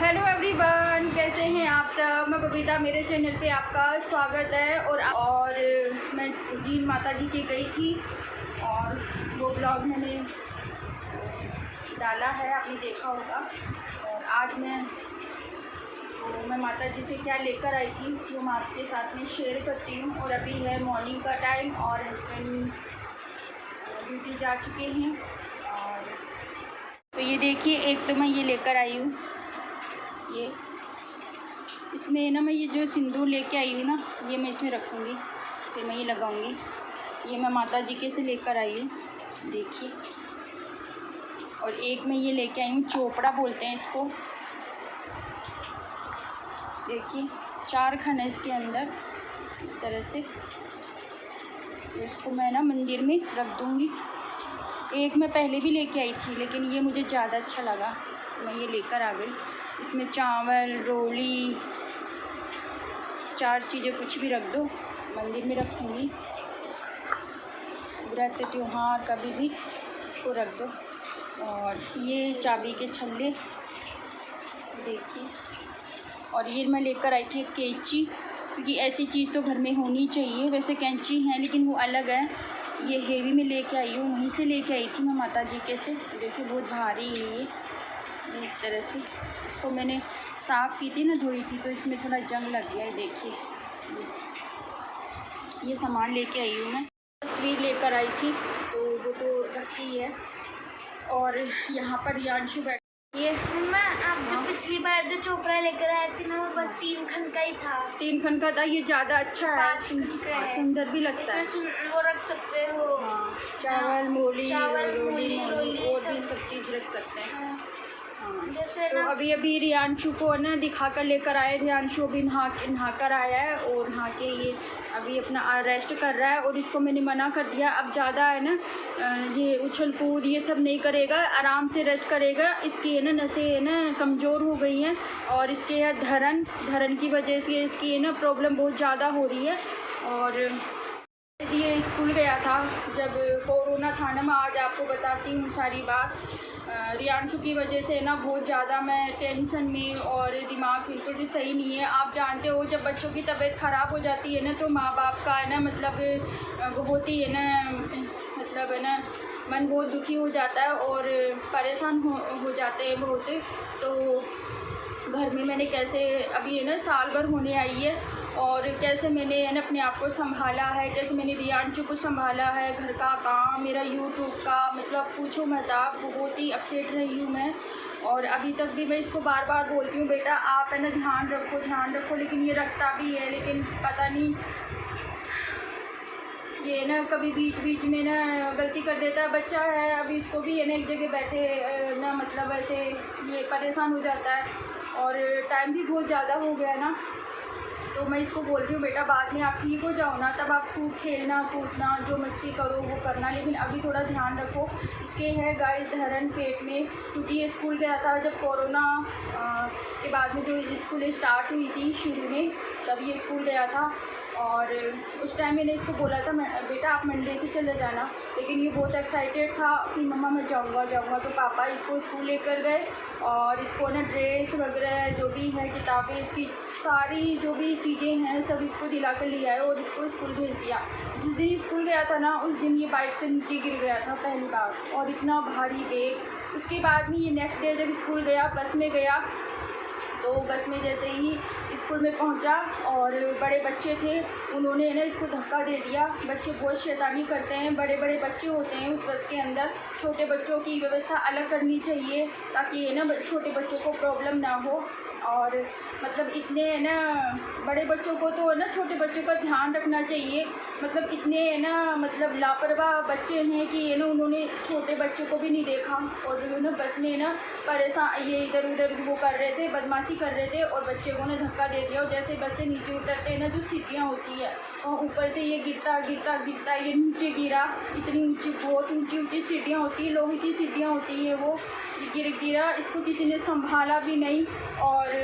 Hello everyone, कैसे हैं आप सब। मैं बबीता, मेरे चैनल पे आपका स्वागत है। और मैं उज्जैन माता जी की गई थी और वो ब्लॉग मैंने डाला है, आपने देखा होगा। और आज मैं माता जी से क्या लेकर आई थी वो मैं आपके साथ में शेयर करती हूँ। और अभी है मॉर्निंग का टाइम और हस्बैंड ड्यूटी जा चुके हैं। और तो ये देखिए, एक तो मैं ये लेकर आई हूँ, ये इसमें ना मैं ये जो सिंदूर लेके आई हूँ ना, ये मैं इसमें रखूँगी, फिर मैं ये लगाऊँगी। ये मैं माता जी के से लेकर आई हूँ, देखिए। और एक मैं ये लेके आई हूँ, चोपड़ा बोलते हैं इसको, देखिए 4 खन है इसके अंदर, इस तरह से। तो इसको मैं ना मंदिर में रख दूँगी। एक मैं पहले भी लेके आई थी, लेकिन ये मुझे ज़्यादा अच्छा लगा तो मैं ये लेकर आ गई। इसमें चावल, रोली, 4 चीज़ें कुछ भी रख दो, मंदिर में रखूँगी। व्रत त्योहार कभी भी इसको रख दो। और ये चाबी के छल्ले देखिए। और ये मैं लेकर आई थी कैंची, क्योंकि ऐसी चीज़ तो घर में होनी चाहिए। वैसे कैंची है लेकिन वो अलग है, ये हेवी में लेके आई हूँ, वहीं से लेके आई थी मैं माता जी के से। देखिए बहुत भारी है ये इस तरह से। इसको मैंने साफ़ की थी ना, धोई थी, तो इसमें थोड़ा जंग लग गया है। देखिए ये सामान लेके आई हूँ मैं। तस्वीर लेकर आई थी तो वो तो रखी है। और यहाँ पर रियांशु बैठिए। मैं आप जो पिछली बार जो चोपड़ा लेकर आए थे ना, वो बस 3 खन का ही था। 3 खन का था, ये ज़्यादा अच्छा है, 5 खन का है, सुंदर भी लगता है। इसमें वो रख सकते हो। हाँ, चावल, मूली, रोली और भी सब चीज़ रख सकते हैं। हाँ। हाँ, जैसे तो ना अभी रियांशु को ना दिखा कर लेकर आए। रियांशु अभी नहा कर आया है और नहा के ये अभी अपना रेस्ट कर रहा है। और इसको मैंने मना कर दिया, अब ज़्यादा है ना ये उछल कूद ये सब नहीं करेगा, आराम से रेस्ट करेगा। इसकी है ना नसें है ना कमज़ोर हो गई हैं, और इसके है धरन की वजह से इसकी है ना प्रॉब्लम बहुत ज़्यादा हो रही है। और ये स्कूल गया था जब कोरोना था ना, मैं आज आपको बताती हूँ सारी बात। रियांशु की वजह से ना बहुत ज़्यादा मैं टेंशन में, और दिमाग बिल्कुल भी सही नहीं है। आप जानते हो जब बच्चों की तबीयत ख़राब हो जाती है ना, तो माँ बाप का है ना मतलब बहुत ही है ना, मतलब है ना मन बहुत दुखी हो जाता है और परेशान हो जाते हैं बहुत। तो घर में मैंने कैसे अभी है ना साल भर होने आई है, और कैसे मैंने है ना अपने आप को संभाला है, कैसे मैंने रियांशु को संभाला है, घर का काम, मेरा यूट्यूब का, मतलब पूछो मत आप, बहुत ही अपसेट रही हूँ मैं। और अभी तक भी मैं इसको बार बार बोलती हूँ, बेटा आप है ना ध्यान रखो, लेकिन ये रखता भी है, लेकिन पता नहीं ये ना कभी बीच में ना गलती कर देता है। बच्चा है, अभी इसको भी है ना एक जगह बैठे ना मतलब ऐसे ये परेशान हो जाता है। और टाइम भी बहुत ज़्यादा हो गया ना, तो मैं इसको बोल रही हूँ, बेटा बाद में आप ठीक हो जाओ ना, तब आप खूब खेलना कूदना, जो मस्ती करो वो करना, लेकिन अभी थोड़ा ध्यान रखो। इसके है गाइस धरन पेट में, क्योंकि ये स्कूल गया था जब कोरोना के बाद में जो स्कूल स्टार्ट हुई थी शुरू में, तब ये स्कूल गया था। और उस टाइम मैंने इसको बोला था, बेटा आप मंडे से चले जाना, लेकिन ये बहुत एक्साइटेड था कि मम्मा मैं जाऊँगा। तो पापा इसको स्कूल लेकर गए और इसको ना ड्रेस वगैरह जो भी है, किताबें, इसकी सारी जो भी चीज़ें हैं सब इसको दिला कर ले आए और इसको स्कूल भेज दिया। जिस दिन स्कूल गया था ना, उस दिन ये बाइक से नीचे गिर गया था पहली बार, और इतना भारी बैग। उसके बाद में ये नेक्स्ट डे जब स्कूल गया, बस में गया, तो बस में जैसे ही स्कूल में पहुंचा और बड़े बच्चे थे, उन्होंने ना इसको धक्का दे दिया। बच्चे बहुत शैतानी करते हैं, बड़े बच्चे होते हैं उस बस के अंदर। छोटे बच्चों की व्यवस्था अलग करनी चाहिए ताकि ये ना छोटे बच्चों को प्रॉब्लम ना हो। और मतलब इतने ना बड़े बच्चों को तो ना छोटे बच्चों का ध्यान रखना चाहिए। मतलब इतने ना मतलब लापरवाह बच्चे हैं कि ये ना उन्होंने छोटे बच्चे को भी नहीं देखा, और जो ना बस में ना परेशान ये इधर उधर वो कर रहे थे, बदमाशी कर रहे थे, और बच्चे को ना धक्का दे दिया। और जैसे बस से नीचे उतरते हैं ना, जो सीढ़ियाँ होती है, और ऊपर से ये गिरता ये नीचे गिरा। इतनी ऊँची, बहुत ऊँची सीढ़ियाँ होती है, लोहे की सीढ़ियाँ होती है, वो गिरा। इसको किसी ने संभाला भी नहीं, और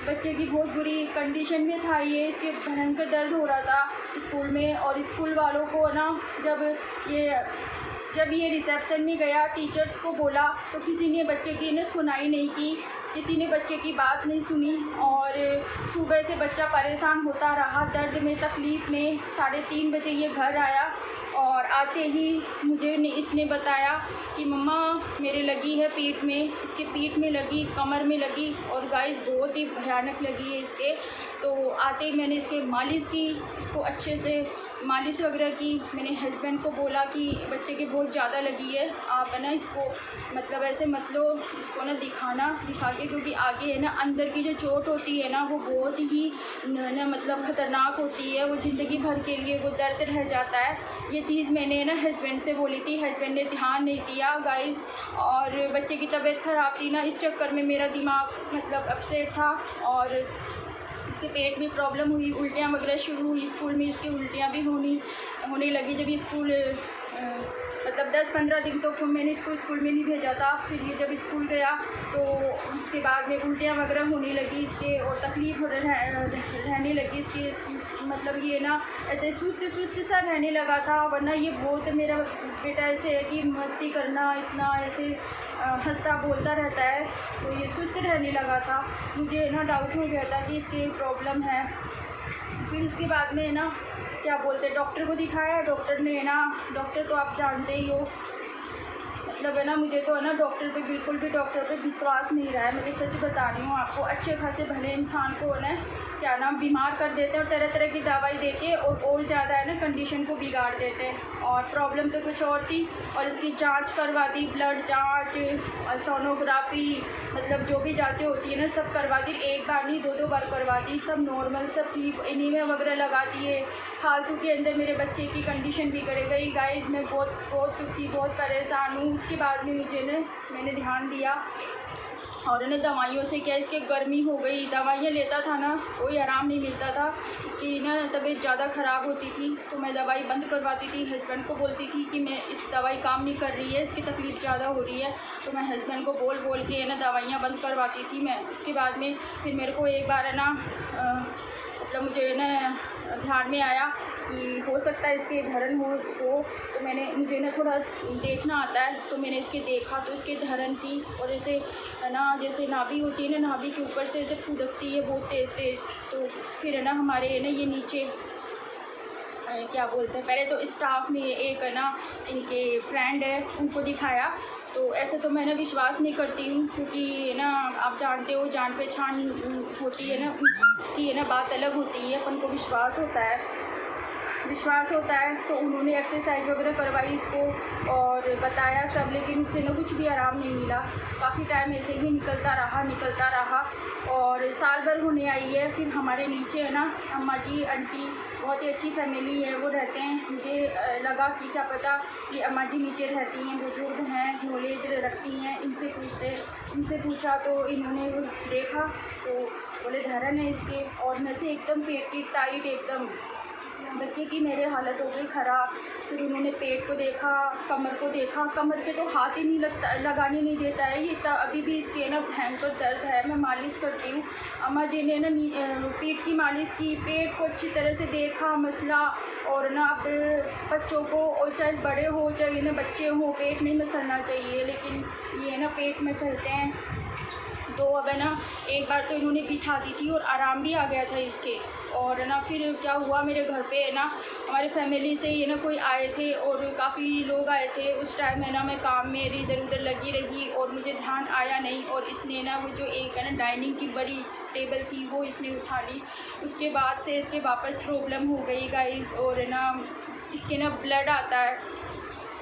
बच्चे की बहुत बुरी कंडीशन में था ये, इसके भयंकर दर्द हो रहा था स्कूल में। और स्कूल वालों को ना जब ये रिसेप्शन में गया, टीचर्स को बोला, तो किसी ने बच्चे की ना सुनाई नहीं की। किसी ने बच्चे की बात नहीं सुनी और सुबह से बच्चा परेशान होता रहा, दर्द में, तकलीफ़ में। 3:30 बजे ये घर आया और आते ही मुझे इसने बताया कि मम्मा मेरे लगी है पीठ में, इसके पीठ में लगी, कमर में लगी और गाइस बहुत ही भयानक लगी है इसके। तो आते ही मैंने इसके मालिश की, इसको अच्छे से मालिश वगैरह की। मैंने हस्बैंड को बोला कि बच्चे के बहुत ज़्यादा लगी है, आप है ना इसको मतलब ऐसे मत लो, इसको ना दिखा के, क्योंकि आगे है ना अंदर की जो चोट होती है ना वो बहुत ही ना मतलब ख़तरनाक होती है, वो ज़िंदगी भर के लिए वो दर्द रह जाता है। ये चीज़ मैंने ना हस्बैंड से बोली थी, हस्बैंड ने ध्यान नहीं दिया गाइस, और बच्चे की तबीयत ख़राब थी ना, इस चक्कर में मेरा दिमाग मतलब अपसेट था और इसके पेट में प्रॉब्लम हुई, उल्टियाँ वगैरह शुरू हुई। स्कूल में इसकी उल्टियाँ भी होने लगी। जब ये स्कूल मतलब 10-15 दिन तो मैंने इसको स्कूल में नहीं भेजा था। फिर ये जब स्कूल गया तो उसके बाद में उल्टियाँ वगैरह होने लगी इसके और तकलीफ़ रहने लगी इसके, मतलब ये ना ऐसे सुस्त सा रहने लगा था। वरना ये बहुत मेरा बेटा ऐसे है कि मस्ती करना, इतना ऐसे हंसता बोलता रहता है, तो ये सुस्त रहने लगा था। मुझे ना डाउट हो गया था कि इसकी प्रॉब्लम है। फिर उसके बाद में ना क्या बोलते, डॉक्टर को दिखाया। डॉक्टर ने ना, डॉक्टर तो आप जानते ही हो, मतलब है ना मुझे तो है ना डॉक्टर पे बिल्कुल भी डॉक्टर पे विश्वास नहीं रहा है। मैं सच बता रही हूँ आपको। अच्छे खासे भले इंसान को है ना क्या नाम बीमार कर देते हैं और तरह तरह की दवाई देके और ज़्यादा है ना कंडीशन को बिगाड़ देते हैं। और प्रॉब्लम तो कुछ और थी और इसकी जांच करवा दी, ब्लड जांच और सोनोग्राफी, मतलब जो भी जांचें होती है ना सब करवा दी। एक बार नहीं 2-2 बार करवा दी, सब नॉर्मल, सब ठीक। एनीमिया वगैरह लगा दिए। फालतू के अंदर मेरे बच्चे की कंडीशन बिगड़ गई गाइस। मैं बहुत दुखी, बहुत परेशान हूँ। उसके बाद में मैंने ध्यान दिया और ना दवाइयों से क्या इसके गर्मी हो गई। दवाइयाँ लेता था ना कोई आराम नहीं मिलता था, इसकी ना तबीयत ज़्यादा ख़राब होती थी तो मैं दवाई बंद करवाती थी। हस्बैंड को बोलती थी कि मैं इस दवाई काम नहीं कर रही है, इसकी तकलीफ़ ज़्यादा हो रही है, तो मैं हस्बैंड को बोल के ना दवाइयाँ बंद करवाती थी मैं। उसके बाद में फिर मेरे को एक बार है ना मतलब मुझे ना ध्यान में आया कि हो सकता है इसके धरण हो, तो मुझे ना थोड़ा देखना आता है, तो मैंने इसके देखा तो इसके धरण थी और ऐसे है ना जैसे नाभि होती है ना, नाभि के ऊपर से जब फुदकती है बहुत तेज़। तो फिर है ना हमारे ना ये नीचे क्या बोलते हैं, पहले तो स्टाफ में एक है ना इनके फ्रेंड है उनको दिखाया। तो ऐसे तो मैं ना विश्वास नहीं करती हूँ, क्योंकि ना आप जानते हो जान पहचान होती है ना, उसकी है ना बात अलग होती है, अपन को विश्वास होता है। तो उन्होंने एक्सरसाइज वगैरह करवाई इसको और बताया सब, लेकिन उससे ना कुछ भी आराम नहीं मिला। काफ़ी टाइम ऐसे ही निकलता रहा और साल भर होने आई है। फिर हमारे नीचे है ना अम्मा जी आंटी, बहुत ही अच्छी फैमिली है, वो रहते हैं। मुझे लगा कि क्या पता कि अम्मा जी नीचे रहती हैं, बुजुर्ग हैं, नॉलेज रखती हैं, इनसे पूछा तो इन्होंने देखा तो बोले धरण है इसके, और मैं से एकदम पेट की टाइट, एकदम बच्चे की मेरे हालत हो गई ख़राब। फिर उन्होंने पेट को देखा, कमर को देखा, कमर पे तो हाथ ही नहीं लगाने नहीं देता है ये, अभी भी इसके ना भयंकर दर्द है। मैं मालिश करती हूँ, अम्मा जी ने ना पीठ की मालिश की, पेट को अच्छी तरह से देखा मसला। और ना अब बच्चों को, और चाहे बड़े हो चाहे ना बच्चे हों, पेट नहीं मसलना चाहिए, लेकिन ये ना पेट मसलते हैं। तो अब है ना एक बार तो इन्होंने बिठा दी थी और आराम भी आ गया था इसके। और ना फिर क्या हुआ, मेरे घर पे है ना हमारे फैमिली से ये ना कोई आए थे और काफ़ी लोग आए थे। उस टाइम है ना मैं काम में इधर उधर लगी रही और मुझे ध्यान आया नहीं, और इसने ना वो जो एक है ना डाइनिंग की बड़ी टेबल थी वो इसने उठा ली। उसके बाद से इसके वापस प्रॉब्लम हो गई गाइस। और है ना इसके ना ब्लड आता है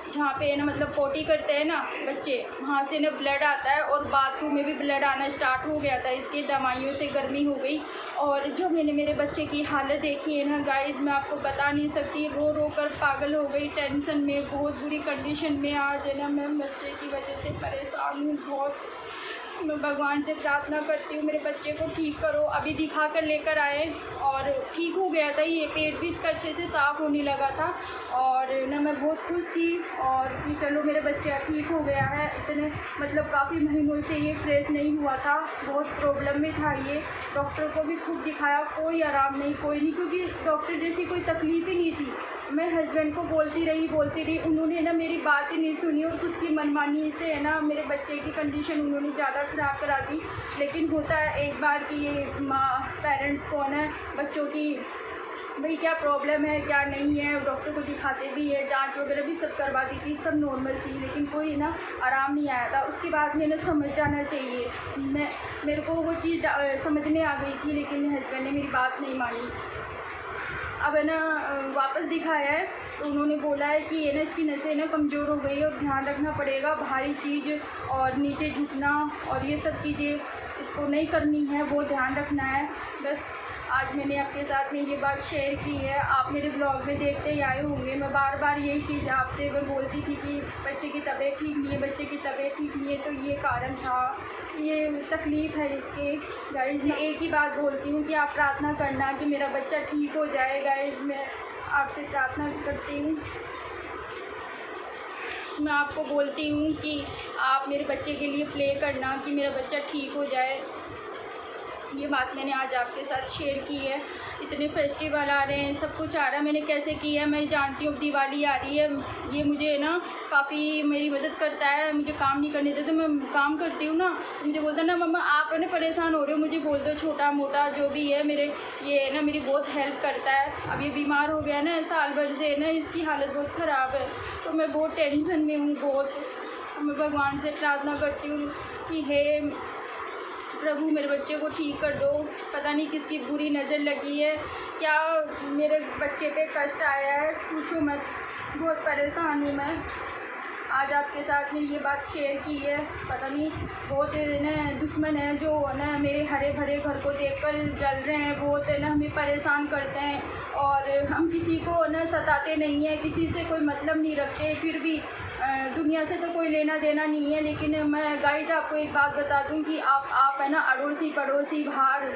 जहाँ पे है ना मतलब पोटी करते हैं ना बच्चे, वहाँ से ना ब्लड आता है, और बाथरूम में भी ब्लड आना स्टार्ट हो गया था इसके। दवाइयों से गर्मी हो गई और जो मैंने मेरे बच्चे की हालत देखी है ना गाइस, मैं आपको बता नहीं सकती। रो कर पागल हो गई, टेंशन में, बहुत बुरी कंडीशन में। आज है ना मैं बच्चे की वजह से परेशान हूँ बहुत। मैं भगवान से प्रार्थना करती हूँ मेरे बच्चे को ठीक करो। अभी दिखा कर लेकर आए और ठीक हो गया था, ये पेट भी इसका अच्छे से साफ़ होने लगा था। और ना मैं बहुत खुश थी और कि चलो मेरे बच्चा ठीक हो गया है। इतने मतलब काफ़ी महीनों से ये फ्रेश नहीं हुआ था, बहुत प्रॉब्लम में था ये। डॉक्टर को भी खूब दिखाया, कोई आराम नहीं, क्योंकि डॉक्टर जैसी कोई तकलीफ़ ही नहीं थी। मैं हस्बैंड को बोलती रही, उन्होंने ना मेरी बात ही नहीं सुनी और खुद की मनमानी से है ना मेरे बच्चे की कंडीशन उन्होंने ज़्यादा ख़राब करा दी। लेकिन होता है एक बार कि ये माँ पेरेंट्स को है ना बच्चों की भाई क्या प्रॉब्लम है क्या नहीं है, डॉक्टर को दिखाते भी है, जांच वगैरह भी सब करवा दी थी, सब नॉर्मल थी, लेकिन कोई ना आराम नहीं आया था। उसके बाद मैंने समझ जाना चाहिए, मेरे को वो चीज़ समझ में आ गई थी, लेकिन हस्बैंड ने मेरी बात नहीं मानी। अब है ना वापस दिखाया है तो उन्होंने बोला है कि ये ना इसकी नसें ना कमज़ोर हो गई है और ध्यान रखना पड़ेगा, भारी चीज़ और नीचे झुकना और ये सब चीज़ें इसको नहीं करनी है, वो ध्यान रखना है। बस आज मैंने आपके साथ में ये बात शेयर की है। आप मेरे ब्लॉग में देखते ही आए होंगे, मैं बार बार यही चीज़ आपसे मैं बोलती थी कि बच्चे की तबीयत ठीक नहीं है, बच्चे की तबीयत ठीक नहीं है, तो ये कारण था, ये तकलीफ़ है इसके। गाइस मैं एक ही बात बोलती हूँ कि आप प्रार्थना करना कि मेरा बच्चा ठीक हो जाए। गाइस मैं आपसे प्रार्थना करती हूँ, मैं आपको बोलती हूँ कि आप मेरे बच्चे के लिए प्रे करना कि मेरा बच्चा ठीक हो जाए। ये बात मैंने आज आपके साथ शेयर की है। इतने फेस्टिवल आ रहे हैं, सब कुछ आ रहा है, मैंने कैसे किया है मैं जानती हूँ। दिवाली आ रही है, ये मुझे ना काफ़ी मेरी मदद करता है, मुझे काम नहीं करने देते। मैं काम करती हूँ ना तो मुझे बोलता है ना मम्मा आप है ना परेशान हो रहे हो, मुझे बोल दो, छोटा मोटा जो भी है मेरे ये ना मेरी बहुत हेल्प करता है। अब ये बीमार हो गया ना साल भर से ना, इसकी हालत बहुत ख़राब है, तो मैं बहुत टेंशन में हूँ बहुत। मैं भगवान से प्रार्थना करती हूँ कि हे प्रभु मेरे बच्चे को ठीक कर दो, पता नहीं किसकी बुरी नज़र लगी है, क्या मेरे बच्चे पे कष्ट आया है, पूछो मत, बहुत परेशान हूँ मैं। आज आपके साथ में ये बात शेयर की है। पता नहीं बहुत न दुश्मन है जो न मेरे हरे भरे घर को देखकर जल रहे हैं, बहुत न हमें परेशान करते हैं और हम किसी को न सताते नहीं हैं, किसी से कोई मतलब नहीं रखते, फिर भी दुनिया से तो कोई लेना देना नहीं है। लेकिन मैं गाइस आपको एक बात बता दूं कि आप है ना अड़ोसी पड़ोसी बाहर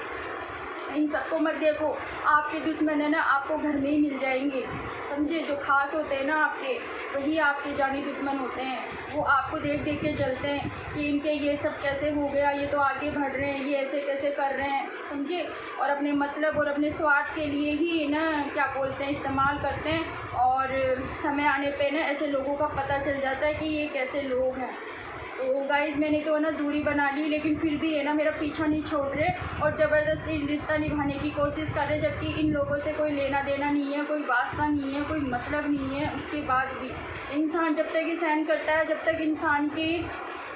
इन सबको मत देखो, आपके दुश्मन है ना आपको घर में ही मिल जाएंगे, समझे। जो खास होते हैं ना आपके, वही आपके जानी दुश्मन होते हैं। वो आपको देख देख के जलते हैं कि इनके ये सब कैसे हो गया, ये तो आगे बढ़ रहे हैं, ये ऐसे कैसे कर रहे हैं, समझे। और अपने मतलब और अपने स्वार्थ के लिए ही ना क्या बोलते हैं इस्तेमाल करते हैं, और समय आने पे ना ऐसे लोगों का पता चल जाता है कि ये कैसे लोग हैं। तो गाइस मैंने तो ना दूरी बना ली, लेकिन फिर भी है ना मेरा पीछा नहीं छोड़ रहे और ज़बरदस्ती रिश्ता निभाने की कोशिश कर रहे, जबकि इन लोगों से कोई लेना देना नहीं है, कोई वास्ता नहीं है, कोई मतलब नहीं है। उसके बाद भी इंसान जब तक ही सहन करता है, जब तक इंसान की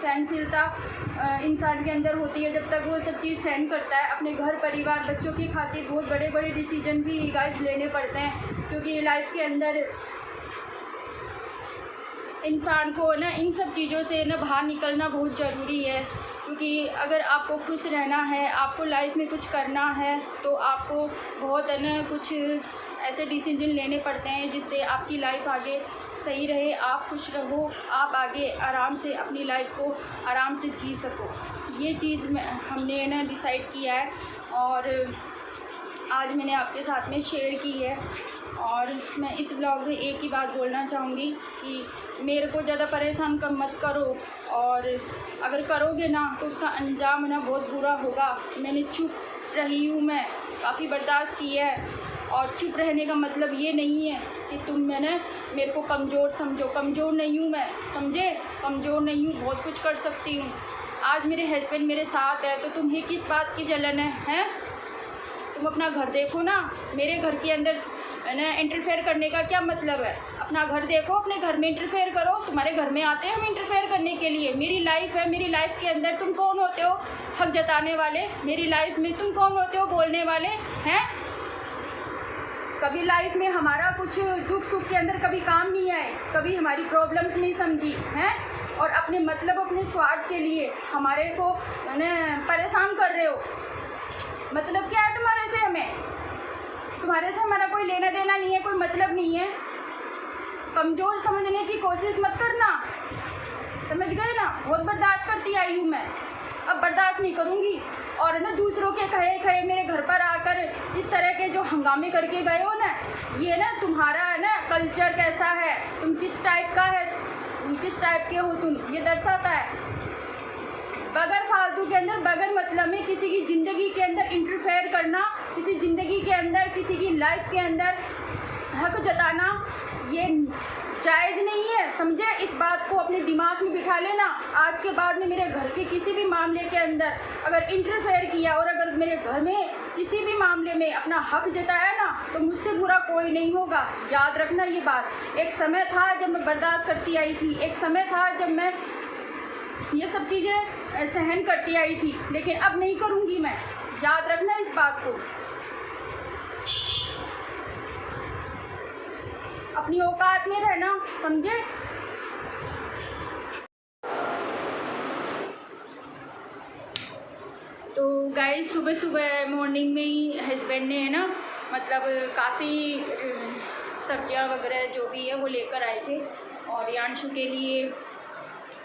सहनशीलता इंसान के अंदर होती है, जब तक वो सब चीज़ सहन करता है, अपने घर परिवार बच्चों की खातिर बहुत बड़े बड़े डिसीजन भी गाइस लेने पड़ते हैं, क्योंकि लाइफ के अंदर इंसान को ना इन सब चीज़ों से ना बाहर निकलना बहुत ज़रूरी है। क्योंकि अगर आपको खुश रहना है, आपको लाइफ में कुछ करना है, तो आपको बहुत है ना कुछ ऐसे डिसीजन लेने पड़ते हैं जिससे आपकी लाइफ आगे सही रहे, आप खुश रहो, आप आगे आराम से अपनी लाइफ को आराम से जी सको। ये चीज़ हमने ना डिसाइड किया है और आज मैंने आपके साथ में शेयर की है। और मैं इस ब्लॉग में एक ही बात बोलना चाहूँगी कि मेरे को ज़्यादा परेशान कम मत करो, और अगर करोगे ना तो उसका अंजाम ना बहुत बुरा होगा। मैंने चुप रही हूँ, मैं काफ़ी बर्दाश्त की है, और चुप रहने का मतलब ये नहीं है कि तुम मैंने मेरे को कमज़ोर समझो, कमज़ोर नहीं हूँ मैं, समझे, कमज़ोर नहीं हूँ, बहुत कुछ कर सकती हूँ। आज मेरे हस्बैंड मेरे साथ है तो तुम्हें किस बात की जलन है? तुम अपना घर देखो ना, मेरे घर के अंदर ना इंटरफेयर करने का क्या मतलब है? अपना घर देखो, अपने घर में इंटरफेयर करो। तुम्हारे घर में आते हैं हम इंटरफेयर करने के लिए? मेरी लाइफ है, मेरी लाइफ के अंदर तुम कौन होते हो हक जताने वाले? मेरी लाइफ में तुम कौन होते हो बोलने वाले हैं? कभी लाइफ में हमारा कुछ दुख सुख के अंदर कभी काम नहीं आए, कभी हमारी प्रॉब्लम्स नहीं समझी हैं, और अपने मतलब अपने स्वार्थ के लिए हमारे को परेशान कर रहे हो। मतलब क्या है तुम्हारे से? तुम्हारे से हमारा कोई लेना देना नहीं है, कोई मतलब नहीं है। कमज़ोर समझने की कोशिश मत करना, समझ गए ना। बहुत बर्दाश्त करती आई हूँ मैं, अब बर्दाश्त नहीं करूँगी। और ना दूसरों के कहे मेरे घर पर आकर इस तरह के जो हंगामे करके गए हो ना, ये ना तुम्हारा है ना कल्चर कैसा है, तुम किस टाइप का है, तुम किस टाइप के हो तुम, ये दर्शाता है। बगैर फालतू के अंदर बगैर मतलब में किसी की ज़िंदगी के अंदर इंटरफेयर करना, किसी ज़िंदगी के अंदर, किसी की लाइफ के अंदर हक जताना ये जायज़ नहीं है, समझे। इस बात को अपने दिमाग में बिठा लेना। आज के बाद में मेरे घर के किसी भी मामले के अंदर अगर इंटरफेयर किया और अगर मेरे घर में किसी भी मामले में अपना हक जताया ना, तो मुझसे बुरा कोई नहीं होगा। याद रखना ये बात। एक समय था जब मैं बर्दाश्त करती आई थी, एक समय था जब मैं ये सब चीज़ें सहन करती आई थी, लेकिन अब नहीं करूँगी मैं। याद रखना इस बात को। अपनी औकात में रहना, समझे। तो गाइस सुबह सुबह मॉर्निंग में ही हस्बैंड ने है ना मतलब काफ़ी सब्जियां वगैरह जो भी है वो लेकर आए थे, और यांशु के लिए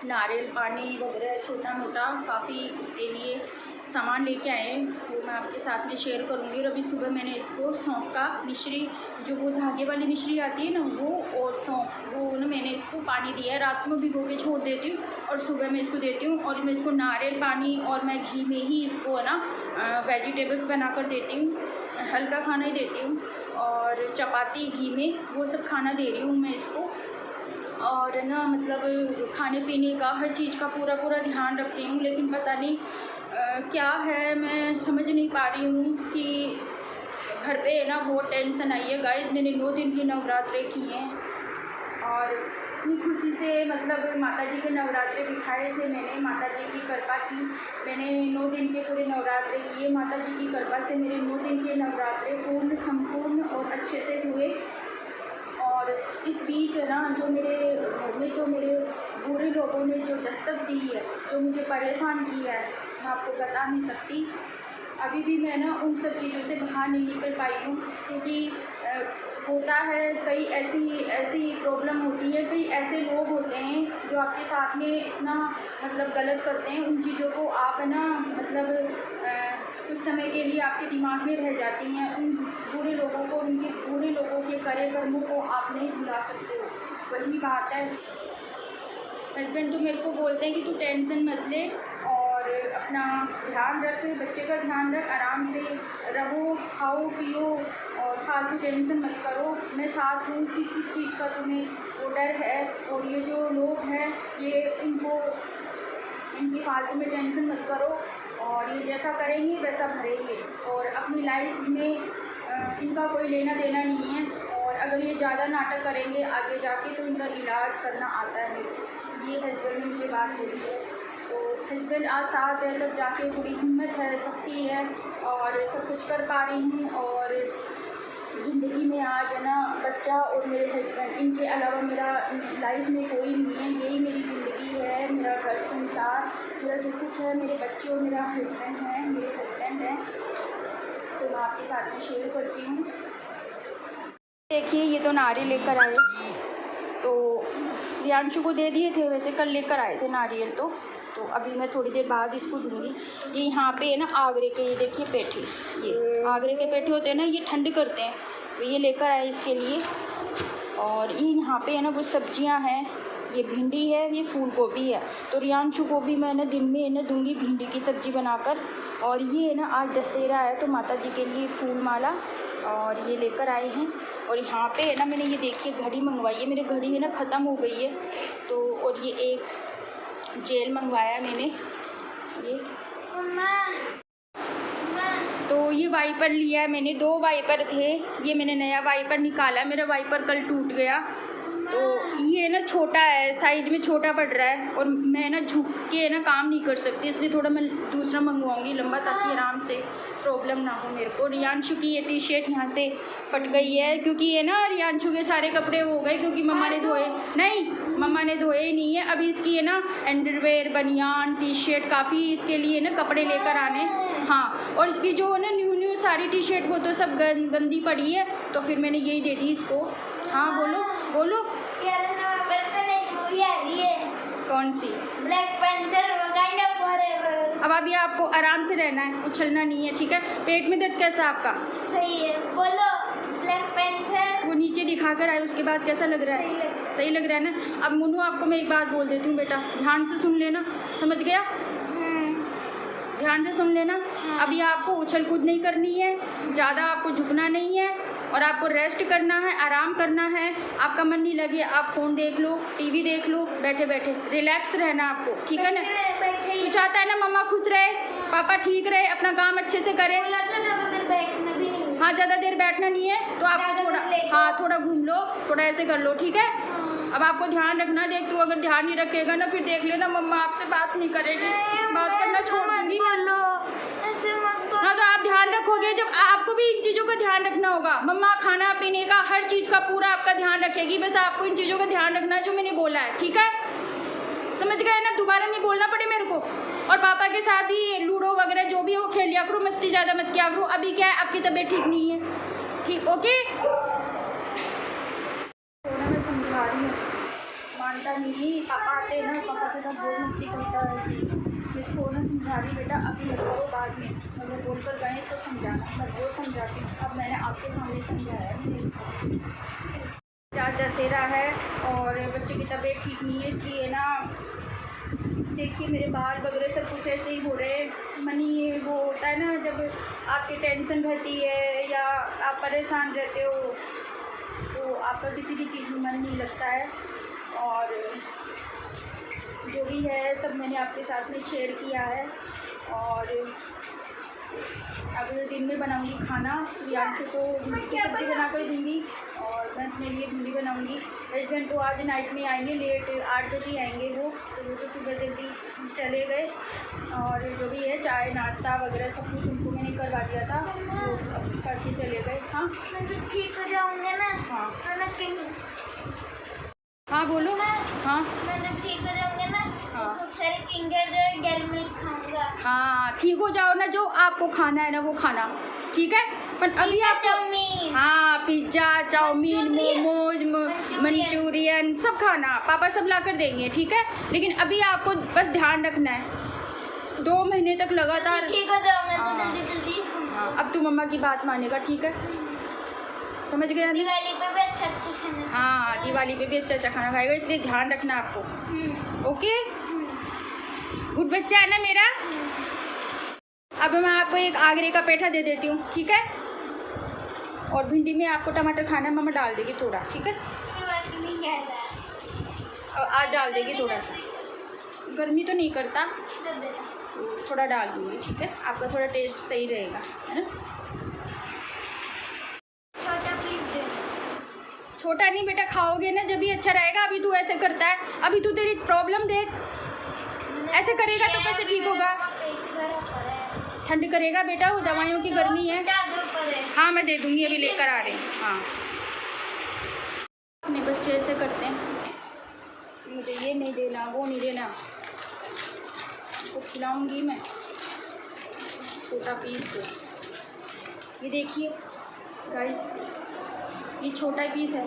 नारियल पानी वगैरह छोटा मोटा काफ़ी उसके लिए सामान लेके आए हैं, वो मैं आपके साथ में शेयर करूँगी। और अभी सुबह मैंने इसको सौंफ का मिश्री, जो वो धागे वाली मिश्री आती है ना वो, और सौंफ वो ना मैंने इसको पानी दिया है, रात में भिगो के छोड़ देती हूँ और सुबह मैं इसको देती हूँ। और मैं इसको नारियल पानी और मैं घी में ही इसको है ना वेजिटेबल्स बना कर देती हूँ, हल्का खाना ही देती हूँ, और चपाती घी में वो सब खाना दे रही हूँ मैं इसको। और ना मतलब खाने पीने का हर चीज़ का पूरा ध्यान रख रही हूँ, लेकिन पता नहीं क्या है, मैं समझ नहीं पा रही हूँ कि घर पे है ना बहुत टेंशन आई है। गाइस मैंने 9 दिन की नवरात्रे की हैं, और इतनी खुशी से मतलब माता जी के नवरात्रे बिठाए थे मैंने, माता जी की कृपा थी। मैंने 9 दिन के पूरे नवरात्रे किए, माता जी की कृपा से मेरे 9 दिन के नवरात्रे पूर्ण संपूर्ण और अच्छे से हुए। और इस बीच है ना जो मेरे घर में जो मेरे बुरे लोगों ने जो दस्तक दी है, जो मुझे परेशान किया है, मैं आपको बता नहीं सकती। अभी भी मैं ना उन सब चीज़ों से बाहर नहीं निकल पाई हूँ, क्योंकि होता है कई ऐसी प्रॉब्लम होती है, कई ऐसे लोग होते हैं जो आपके साथ में इतना मतलब गलत करते हैं, उन चीज़ों को आप है ना मतलब कुछ समय के लिए आपके दिमाग में रह जाती हैं। उन बुरे लोगों को, उनके बुरे लोगों के करे कर्मों को आप नहीं भुला सकते हो। वही बात है। हस्बैंड तो मेरे को बोलते हैं कि तू टेंशन मत ले और अपना ध्यान रख, बच्चे का ध्यान रख, आराम से रहो, खाओ पियो और फालतू टेंशन मत करो। मैं साथ हूँ कि किस चीज़ का तुम्हें वो डर है। और ये जो लोग हैं ये इनकी फालतू में टेंशन मत करो, और ये जैसा करेंगे वैसा भरेंगे, और अपनी लाइफ में इनका कोई लेना देना नहीं है। और अगर ये ज़्यादा नाटक करेंगे आगे जाके तो इनका इलाज करना आता है मेरे को। ये हस्बैंड में मुझे बात होती है, तो हस्बैंड आज साथ है तब जाके थोड़ी हिम्मत है, शक्ति है, और सब कुछ कर पा रही हूँ। और ज़िंदगी में आज है ना बच्चा और मेरे हस्बैंड, इनके अलावा मेरा लाइफ में कोई नहीं है। यही मेरी ज़िंदगी है, मेरा घर संसार, मेरा जो कुछ है, मेरे बच्चे और मेरा हस्बैंड है, मेरे हस्बैंड हैं। तो मैं आपके साथ में शेयर करती हूँ। देखिए ये तो नारियल लेकर आए, तो रियांशु को दे दिए थे, वैसे कल लेकर आए थे नारियल। तो अभी मैं थोड़ी देर बाद इसको दूँगी। ये यहाँ पे है ना आगरे के, ये देखिए पेठे, ये आगरे के पेठे होते हैं ना, ये ठंड करते हैं, तो ये लेकर आए इसके लिए। और ये यहाँ पे है ना कुछ सब्जियाँ हैं, ये भिंडी है, ये फूल गोभी है। तो रियांशु को भी मैं ना दिन में है ना दूँगी भिंडी की सब्ज़ी बनाकर। और ये है ना आज दशहरा है, तो माता जी के लिए फूल माला और ये लेकर आए हैं। और यहाँ पे है ना मैंने ये देखिए घड़ी मंगवाई है, मेरी घड़ी है ना ख़त्म हो गई है, तो और ये एक जेल मंगवाया मैंने, ये तो ये वाइपर लिया है मैंने, 2 वाइपर थे, ये मैंने नया वाइपर निकाला, मेरा वाइपर कल टूट गया। तो ये ना छोटा है, साइज में छोटा पड़ रहा है, और मैं ना झुक के ना काम नहीं कर सकती, इसलिए थोड़ा मैं दूसरा मंगवाऊंगी लंबा, ताकि आराम से प्रॉब्लम ना हो मेरे को। रियांशु की ये टी शर्ट यहाँ से फट गई है, क्योंकि ये ना रियांशु के सारे कपड़े हो गए, क्योंकि मम्मा ने धोए नहीं, मम्मा ने धोए ही नहीं है। अभी इसकी है ना अंडरवेयर, बनियान, टी शर्ट, काफ़ी इसके लिए ना कपड़े लेकर आने। हाँ, और इसकी जो है ना न्यू सारी टी शर्ट वो तो सब गंदी पड़ी है, तो फिर मैंने यही दे दी इसको। हाँ बोलो बोलो। कौन सी? Black panther Wakanda forever. अब अभी आपको आराम से रहना है, उछलना नहीं है, ठीक है। पेट में दर्द कैसा आपका? सही है, बोलो ब्लैक पैंथर। वो नीचे दिखा कर आए, उसके बाद कैसा लग रहा है? सही लग रहा है ना। अब मुन्नू आपको मैं एक बात बोल देती हूँ बेटा, ध्यान से सुन लेना, समझ गया? ध्यान से सुन लेना। हाँ। अभी आपको उछल कूद नहीं करनी है, ज़्यादा आपको झुकना नहीं है और आपको रेस्ट करना है, आराम करना है। आपका मन नहीं लगे आप फ़ोन देख लो, टीवी देख लो, बैठे बैठे रिलैक्स रहना आपको, ठीक है ना। तू चाहता है ना मम्मा खुश रहे, पापा ठीक रहे, अपना काम अच्छे से करे। हाँ, ज़्यादा देर बैठना नहीं है, तो आपको थोड़ा घूम लो, थोड़ा ऐसे कर लो, ठीक है। अब आपको ध्यान रखना, देख तू अगर ध्यान नहीं रखेगा ना फिर देख लेना मम्मा आपसे बात नहीं करेगी, बात करना छोड़ दूंगी। हाँ, तो आप ध्यान रखोगे, जब आपको भी इन चीज़ों का ध्यान रखना होगा। मम्मा खाना पीने का हर चीज़ का पूरा आपका ध्यान रखेगी, बस आपको इन चीज़ों का ध्यान रखना है जो मैंने बोला है, ठीक है। समझ गए ना, दोबारा नहीं बोलना पड़े मेरे को। और पापा के साथ ही लूडो वगैरह जो भी हो खेल लिया करो, मस्ती ज़्यादा मत किया करो। अभी क्या है, आपकी तबीयत ठीक नहीं है, ठीक, ओके। थोड़ा मैं समझा रही हूँ, मानता नहीं। पापा आते हैं ना, पापा के साथ बहुत मस्ती करता है। इसको ना समझा रही बेटा, अभी मत करो, बाद में मतलब बोल कर गए तो समझाना। मैं वो समझाती हूँ, अब मैंने आपके सामने समझाया है। आज दशहरा है और बच्चे की तबीयत ठीक नहीं है, इसलिए ना देखिए मेरे बाल वगैरह सब कुछ ऐसे ही हो रहे हैं। मनी वो होता है ना, जब आपकी टेंशन रहती है या आप परेशान रहते हो तो आपका किसी भी चीज़ में मन नहीं लगता है। और जो भी है सब मैंने आपके साथ में शेयर किया है। और अब दिन में बनाऊंगी खाना, प्रियांशु को भिंडी की सब्ज़ी बना कर दूँगी और मैं अपने लिए भिंडी बनाऊंगी। हस्बैंड तो आज नाइट में आएंगे, लेट 8 बजे आएंगे वो तो सुबह जल्दी चले गए। और जो भी है चाय नाश्ता वगैरह सब कुछ उनको मैंने करवा दिया था, वो अब करके चले गए। हाँ, मैं जब ठीक हो जाऊंगा ना, हाँ तो मैं हाँ बोलो। हाँ, मैं जब ठीक हो जाऊंगा ना, हाँ, खूब सारे फिंगर और डेयरी मिल्क खाऊंगा। हाँ ठीक हो जाओ ना, जो आपको खाना है ना वो खाना, ठीक है। पर अभी आप चाउमीन, हाँ पिज्ज़ा, चाउमीन, मोमोज, मंचूरियन सब खाना, पापा सब ला कर देंगे, ठीक है। लेकिन अभी आपको बस ध्यान रखना है, 2 महीने तक लगातार। ठीक हो जाऊंगा तो हाँ, जल्दी जल्दी। हाँ, अब तू मम्मा की बात मानेगा, ठीक है, समझ गया ना। दिवाली पे भी अच्छा खाना। हाँ, दिवाली पे भी अच्छा खाना खाएगा, इसलिए ध्यान रखना आपको, ओके। गुड बच्चा है ना मेरा। अब मैं आपको एक आगरे का पेठा दे देती हूँ, ठीक है। और भिंडी में आपको टमाटर खाना है, मम्मा डाल देगी थोड़ा, ठीक है। आज डाल देगी थोड़ा सा, गर्मी तो नहीं करता, थोड़ा डाल दूँगी, ठीक है। आपका थोड़ा टेस्ट सही रहेगा, है ना। छोटा नहीं बेटा, खाओगे ना जब भी अच्छा रहेगा। अभी तू ऐसे करता है, अभी तू तेरी प्रॉब्लम देख, ऐसे करेगा तो कैसे ठीक होगा। ठंड करेगा बेटा, वो दवाइयों की गर्मी है। हाँ मैं दे दूँगी, अभी लेकर आ रहे हैं। हाँ, अपने बच्चे ऐसे करते हैं, मुझे ये नहीं देना, वो नहीं देना। उसको खिलाऊंगी मैं छोटा पीस को। ये देखिए गाइस, ये छोटा पीस है,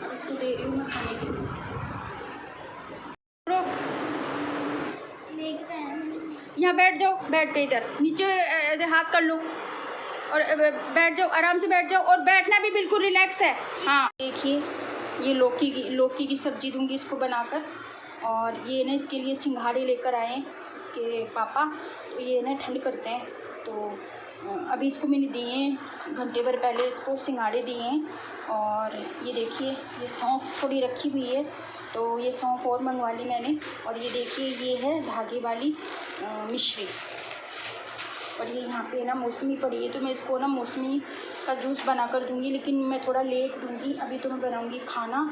अब इसको दे रही हूँ मैं खाने के लिए। यहाँ बैठ जाओ, बेड पे, इधर नीचे ऐसे हाथ कर लो और बैठ जाओ, आराम से बैठ जाओ। और बैठना भी बिल्कुल रिलैक्स है। हाँ देखिए, ये लौकी की सब्ज़ी दूंगी इसको बनाकर। और ये ना इसके लिए सिंघाड़े लेकर आए हैं इसके पापा, तो ये ना ठंड करते हैं, तो अभी इसको मैंने दिए हैं, घंटे भर पहले इसको सिंघाड़े दिए हैं। और ये देखिए, ये सौंफ थोड़ी रखी हुई है, तो ये सौंफ और मंगवा ली मैंने। और ये देखिए, ये है धागे वाली मिश्री। और ये यहाँ पे ना मौसमी पड़ी है, तो मैं इसको ना मौसमी का जूस बना कर दूँगी, लेकिन मैं थोड़ा लेट दूँगी। अभी तो मैं बनाऊँगी खाना।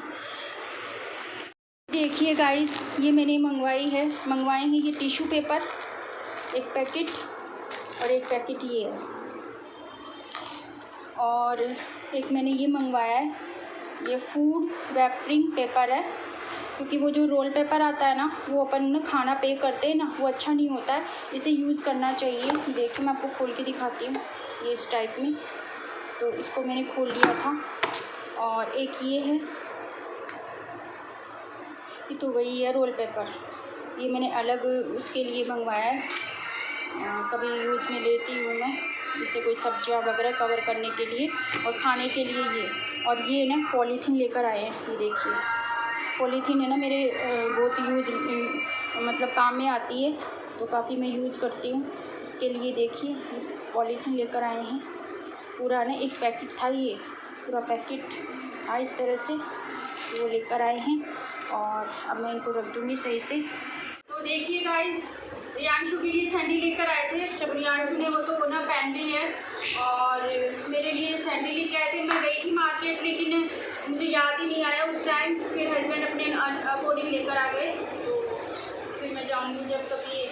देखिए गाइस, ये मैंने मंगवाए हैं ये टिश्यू पेपर, एक पैकेट, और एक पैकेट ये है। और एक मैंने ये मंगवाया है, ये फूड रैपिंग पेपर है, क्योंकि वो जो रोल पेपर आता है ना, वो अपन ना खाना पैक करते हैं ना, वो अच्छा नहीं होता है, इसे यूज़ करना चाहिए। देखिए मैं आपको खोल के दिखाती हूँ, ये इस टाइप में, तो इसको मैंने खोल लिया था। और एक ये है, ये तो वही है रोल पेपर, ये मैंने अलग उसके लिए मंगवाया है, कभी यूज़ में लेती हूँ मैं, जैसे कोई सब्जियाँ वगैरह कवर करने के लिए। और खाने के लिए ये, और ये ना पॉलीथीन लेकर आए हैं, ये देखिए पॉलीथीन है ना, मेरे बहुत यूज़ मतलब काम में आती है। तो काफ़ी मैं यूज़ करती हूँ। इसके लिए देखिए पॉलीथीन लेकर आए हैं, पूरा ना एक पैकेट था, ये पूरा पैकेट था इस तरह से, तो वो लेकर आए हैं और अब मैं इनको रख दूँगी सही से। तो देखिए गाइस, रियांशु के लिए सैंडल लेकर आए थे। जब रियांशु ने वो तो ना पहन ली है और मेरे लिए सैंडल लेके आए थे। मैं गई थी मार्केट लेकिन मुझे याद ही नहीं आया उस टाइम, फिर हस्बैंड अपने अकॉर्डिंग लेकर आ गए। तो फिर मैं जाऊँगी जब कभी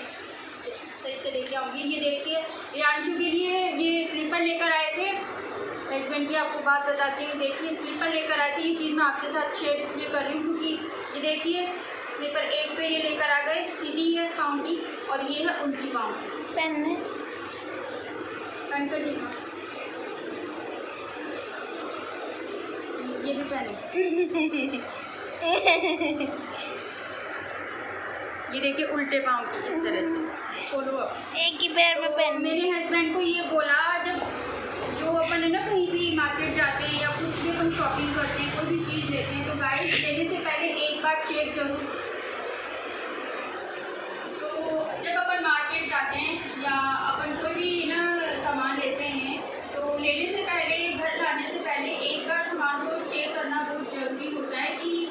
सही से लेके आऊँगी। ये देखिए रियांशु के लिए ये स्लीपर लेकर आए थे हस्बैंड की, आपको बात बताती हूँ। देखिए स्लीपर लेकर आए थे, ये चीज़ मैं आपके साथ शेयर इसलिए कर रही हूँ क्योंकि ये देखिए स्लीपर एक तो ये लेकर आ गए, सीधी है पाँव की और ये है उल्टी पाँव की। पहनने पहन कर दिखा, ये भी पहने। ये देखिए उल्टे पाँव की इस तरह से। खोलो अब। एक ही पैर में पहन। मेरे हस्बैंड को ये बोला, जब जो अपन है ना कहीं भी मार्केट जाते हैं या कुछ भी अपन शॉपिंग करते हैं, कोई भी चीज़ लेते हैं, तो गाइस लेने से पहले एक बार चेक जरूर। तो जब अपन मार्केट जाते हैं या अपन कोई भी ना सामान लेते हैं, तो लेने से पहले, घर लाने से पहले एक बार सामान को चेक करना बहुत ज़रूरी होता है कि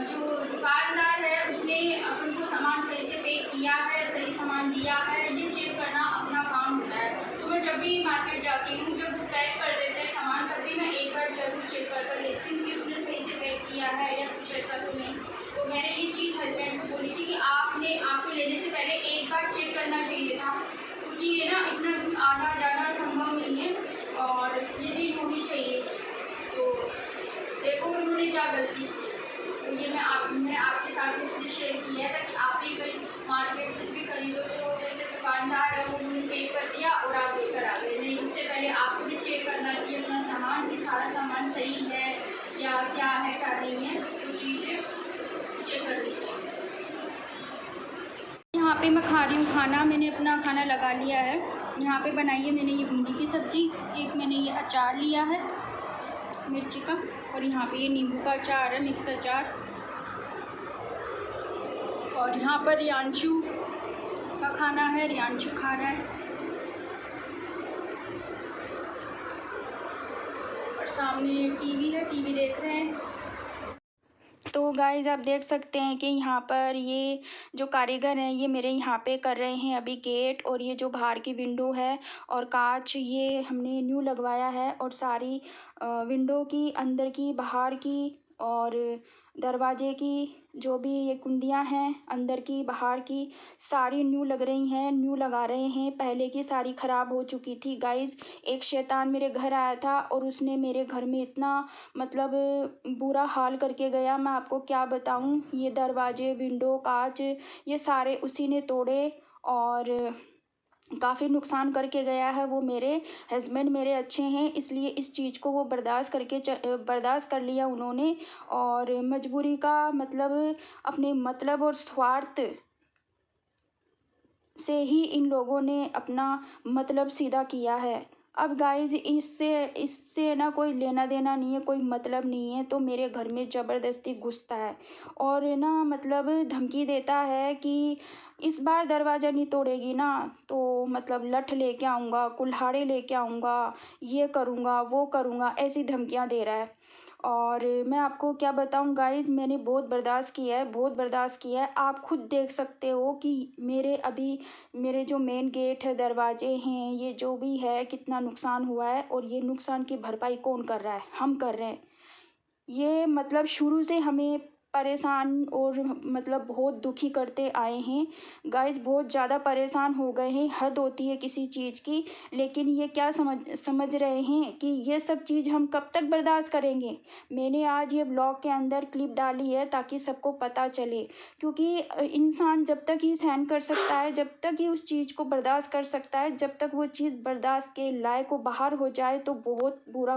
जो दुकानदार है उसने अपन को सामान सही से पैक किया है, सही सामान दिया है, ये चेक करना अपना काम होता है। तो मैं जब भी मार्केट जाती हूँ, जब वो पैक कर देते हैं सामान, तभी मैं एक बार जरूर चेक कर लेती हूँ कि उसने सही से पैक किया है या कुछ ऐसा तो नहीं। तो मैंने ये चीज़ हस्बैंड को बोली थी कि आपको लेने से पहले एक बार चेक करना चाहिए था, क्योंकि ये ना इतना दूर आना जाना संभव नहीं है और ये चीज़ होनी चाहिए। तो देखो उन्होंने क्या गलती की, तो ये मैं आपके साथ इसलिए शेयर किया है ताकि आप भी कहीं मार्केट कुछ भी खरीदो तो जैसे दुकानदार है वो उन्होंने पे कर दिया और आप लेकर आ गए, नहीं उससे पहले आपको भी चेक करना चाहिए अपना सामान कि सारा सामान सही है या क्या है क्या नहीं है, तो चीज़ें चेक कर लीजिए। यहाँ पे मैं खा रही हूँ खाना, मैंने अपना खाना लगा लिया है। यहाँ पे बनाई है मैंने ये भिंडी की सब्ज़ी, एक मैंने ये अचार लिया है मिर्ची का, और यहाँ पे ये नींबू का अचार है, मिक्स अचार। और यहाँ पर रियांशु का खाना है, रियांशु खा रहा है। और सामने टीवी है, टीवी देख रहे हैं। तो गाइज़ आप देख सकते हैं कि यहाँ पर ये जो कारीगर हैं ये मेरे यहाँ पे कर रहे हैं अभी गेट, और ये जो बाहर की विंडो है और कांच ये हमने न्यू लगवाया है, और सारी विंडो की, अंदर की, बाहर की और दरवाजे की जो भी ये कुंडियाँ हैं अंदर की बाहर की सारी न्यू लग रही हैं, न्यू लगा रहे हैं। पहले की सारी ख़राब हो चुकी थी गाइज़। एक शैतान मेरे घर आया था और उसने मेरे घर में इतना मतलब बुरा हाल करके गया, मैं आपको क्या बताऊं। ये दरवाजे, विंडो, कांच ये सारे उसी ने तोड़े और काफ़ी नुकसान करके गया है। वो मेरे हस्बैंड मेरे अच्छे हैं, इसलिए इस चीज़ को वो बर्दाश्त कर लिया उन्होंने, और मजबूरी का मतलब अपने मतलब और स्वार्थ से ही इन लोगों ने अपना मतलब सीधा किया है। अब गाइज इससे ना कोई लेना देना नहीं है, कोई मतलब नहीं है, तो मेरे घर में ज़बरदस्ती घुसता है और ना मतलब धमकी देता है कि इस बार दरवाज़ा नहीं तोड़ेगी ना तो मतलब लठ लेके आऊँगा, कुल्हाड़ी लेके आऊँगा, ये करूँगा वो करूँगा, ऐसी धमकियाँ दे रहा है। और मैं आपको क्या बताऊं गाइज़, मैंने बहुत बर्दाश्त किया है। आप खुद देख सकते हो कि मेरे जो मेन गेट है, दरवाजे हैं, ये जो भी है कितना नुकसान हुआ है, और ये नुकसान की भरपाई कौन कर रहा है? हम कर रहे हैं। ये मतलब शुरू से हमें परेशान और मतलब बहुत दुखी करते आए हैं गाइस, बहुत ज़्यादा परेशान हो गए हैं, हद होती है किसी चीज़ की। लेकिन ये क्या समझ रहे हैं कि ये सब चीज़ हम कब तक बर्दाश्त करेंगे। मैंने आज ये ब्लॉग के अंदर क्लिप डाली है ताकि सबको पता चले, क्योंकि इंसान जब तक ही सहन कर सकता है, जब तक ही उस चीज़ को बर्दाश्त कर सकता है, जब तक वो चीज़ बर्दाश्त के लायक बाहर हो जाए तो बहुत बुरा